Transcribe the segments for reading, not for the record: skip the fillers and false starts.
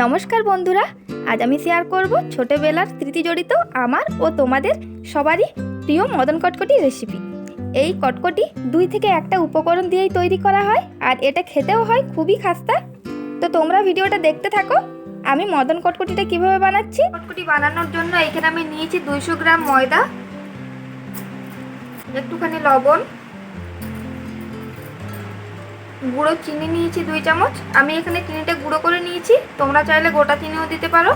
নমস্কার বন্ধুরা, আজ আমি শেয়ার করব ছোটবেলার স্মৃতি জড়িত আমার ও তোমাদের সবারই প্রিয় মদন কটকটি রেসিপি। এই কটকটি 2 থেকে 1টা উপকরণ দিয়েই তৈরি করা হয়, আর এটা খেতেও হয় খুবই খাস্তা। তো তোমরা ভিডিওটা দেখতে থাকো আমি মদন কটকটিটা কিভাবে বানাচ্ছি। কটকটি বানানোর জন্য এখানে আমি নিয়েছি 200 গ্রাম ময়দা, একটুখানি লবণ, গুঁড়ো চিনি নিয়েছি 2 চামচ। আমি এখানে চিনিটা গুঁড়ো করে নিয়েছি, তোমরা চাইলে গোটা চিনিও দিতে পারো।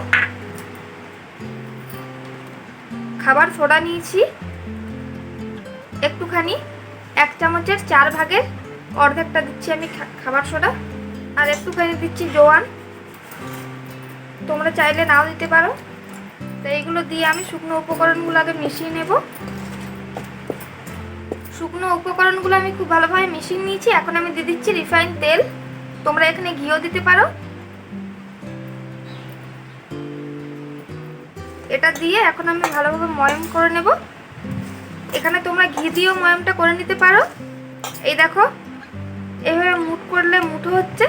খাবার সোডা নিয়েছি একটুখানি, 1 চামচের 4 ভাগের অর্ধেকটা দিচ্ছি আমি খাবার সোডা, আর একটুখানি দিচ্ছি জোয়ান, তোমরা চাইলে নাও দিতে পারো। তো এইগুলো দিয়ে আমি শুকনো উপকরণগুলো আগে মিশিয়ে নেব। শুকনো উপকরণগুলো আমি খুব ভালোভাবে মিশিয়ে নিয়েছি। এখন আমি দিয়ে দিচ্ছি রিফাইন্ড তেল, তোমরা এখানে ঘিও দিতে পারো। এটা দিয়ে এখন আমি ভালোভাবে ময়ম করে নেব। এখানে তোমরা ঘি দিয়েও ময়মটা করে নিতে পারো। এই দেখো, এইভাবে মুঠ করলে মুঠো হচ্ছে,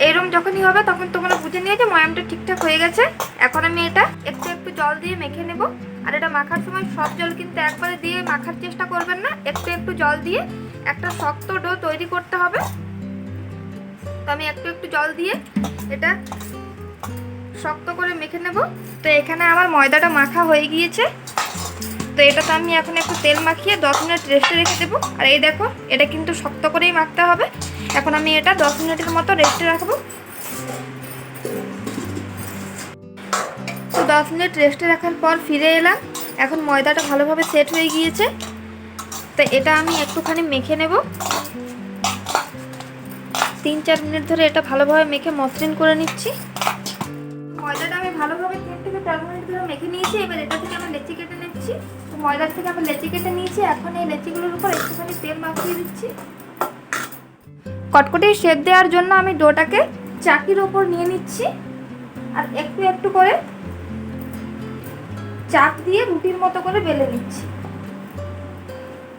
এইরকম যখনই হবে তখন তোমরা বুঝে নিয়ে যে ময়মটা ঠিকঠাক হয়ে গেছে। এখন আমি এটা একটু একটু জল দিয়ে মেখে নেব। আর এটা মাখার সময় সব জল কিন্তু একবারে দিয়ে মাখার চেষ্টা করবেন না, একটু একটু জল দিয়ে একটা শক্ত ডো তৈরি করতে হবে। তো আমি একটু একটু জল দিয়ে এটা শক্ত করে মেখে নেব। তো এখানে আমার ময়দাটা মাখা হয়ে গিয়েছে। তো এটাতে আমি এখন একটু তেল মাখিয়ে 10 মিনিট রেস্টে রেখে দেবো। আর এই দেখো, এটা কিন্তু শক্ত করেই মাখতে হবে। এখন আমি এটা 10 মিনিটের মতো রেস্টে রাখবো। তো 10 মিনিট রেস্টে রাখার পর ফিরে এলাম। এখন ময়দাটা ভালোভাবে সেট হয়ে গিয়েছে। তো এটা আমি একটুখানি মেখে নেব। 3-4 মিনিট ধরে এটা ভালোভাবে মেখে মসৃণ করে নিচ্ছি। ময়দাটা আমি ভালোভাবে 3 থেকে 4 মিনিট ধরে মেখে নিয়েছি। এবার এটা থেকে আমি লেচি কেটে নিচ্ছি। তো ময়দার থেকে আমি লেচি কেটে নিয়েছি। এখন এই লেচিগুলোর উপর একটুখানি তেল মাখিয়ে দিচ্ছি। কটকটির শেপ দেওয়ার জন্য আমি ডোটাকে চাকির ওপর নিয়ে নিচ্ছি, আর একটু একটু করে চাক দিয়ে রুটির মতো করে বেলে নিচ্ছি।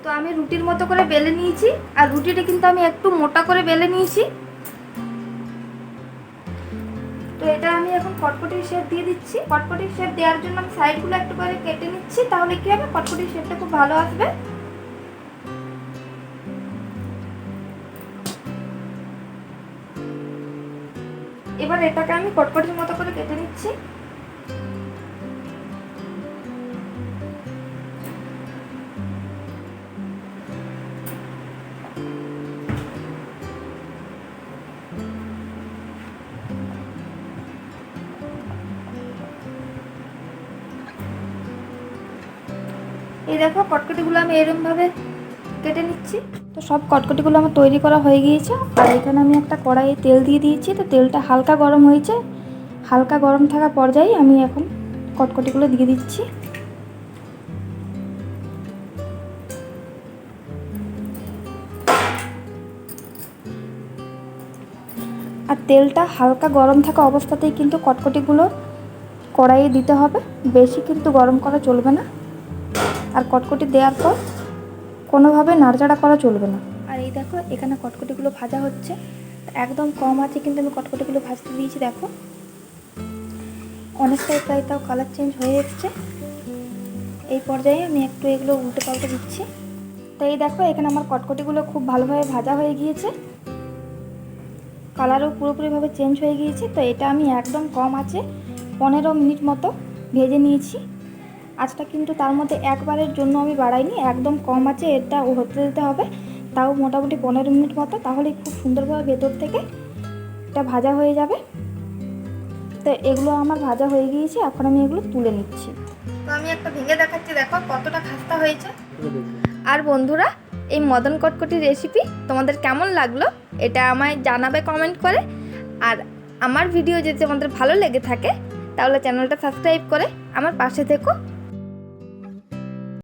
তো আমি রুটির মতো করে বেলে নিয়েছি, আর রুটিটা কিন্তু আমি একটু মোটা করে বেলে নিয়েছি। তো এটা আমি এখন কটকটির শেপ দিয়ে দিচ্ছি। কটকটির শেপ দেওয়ার জন্য আমি সাইডগুলো একটু করে কেটে নিচ্ছি, তাহলে কি হবে, কটকটির শেপটা খুব ভালো আসবে। এবার এটাকে আমি কটকটির মতো করে কেটে নিচ্ছি। এই দেখো, কটকটিগুলো আমি এরকমভাবে কেটে নিচ্ছি। তো সব কটকটিগুলো আমার তৈরি করা হয়ে গিয়েছে। আর এখানে আমি একটা কড়াইয়ে তেল দিয়ে দিয়েছি। তো তেলটা হালকা গরম হয়েছে। হালকা গরম থাকা পর্যায়ে আমি এখন কটকটিগুলো দিয়ে দিচ্ছি। আর তেলটা হালকা গরম থাকা অবস্থাতেই কিন্তু কটকটিগুলো কড়াইয়ে দিতে হবে, বেশি কিন্তু গরম করা চলবে না। আর কটকটি দেওয়ার পর কোনোভাবে নাড়াচাড়া করা চলবে না। আর এই দেখো, এখানে কটকটিগুলো ভাজা হচ্ছে। একদম কম আছে কিন্তু আমি কটকটিগুলো ভাজতে দিয়েছি। দেখো, অনেকটাই প্রায় তাও কালার চেঞ্জ হয়ে এসছে। এই পর্যায়ে আমি একটু এগুলো উল্টে পাল্টে দিচ্ছি। তো এই দেখো, এখানে আমার কটকটিগুলো খুব ভালোভাবে ভাজা হয়ে গিয়েছে, কালারও পুরোপুরিভাবে চেঞ্জ হয়ে গিয়েছে। তো এটা আমি একদম কম আছে 15 মিনিট মতো ভেজে নিয়েছি। আঁচটা কিন্তু তার মধ্যে একবারের জন্য আমি বাড়াইনি, একদম কম আছে এটা হতে দিতে হবে। তাও মোটামুটি 15 মিনিট মতো, তাহলে খুব সুন্দরভাবে ভেতর থেকে এটা ভাজা হয়ে যাবে। তো এগুলো আমার ভাজা হয়ে গিয়েছে, এখন আমি এগুলো তুলে নিচ্ছি। তো আমি একটা ভেঙে দেখাচ্ছি, দেখো কতটা খাস্তা হয়েছে। আর বন্ধুরা, এই মদন কটকটি রেসিপি তোমাদের কেমন লাগলো এটা আমায় জানাবে কমেন্ট করে। আর আমার ভিডিও যদি তোমাদের ভালো লেগে থাকে তাহলে চ্যানেলটা সাবস্ক্রাইব করে আমার পাশে থেকো।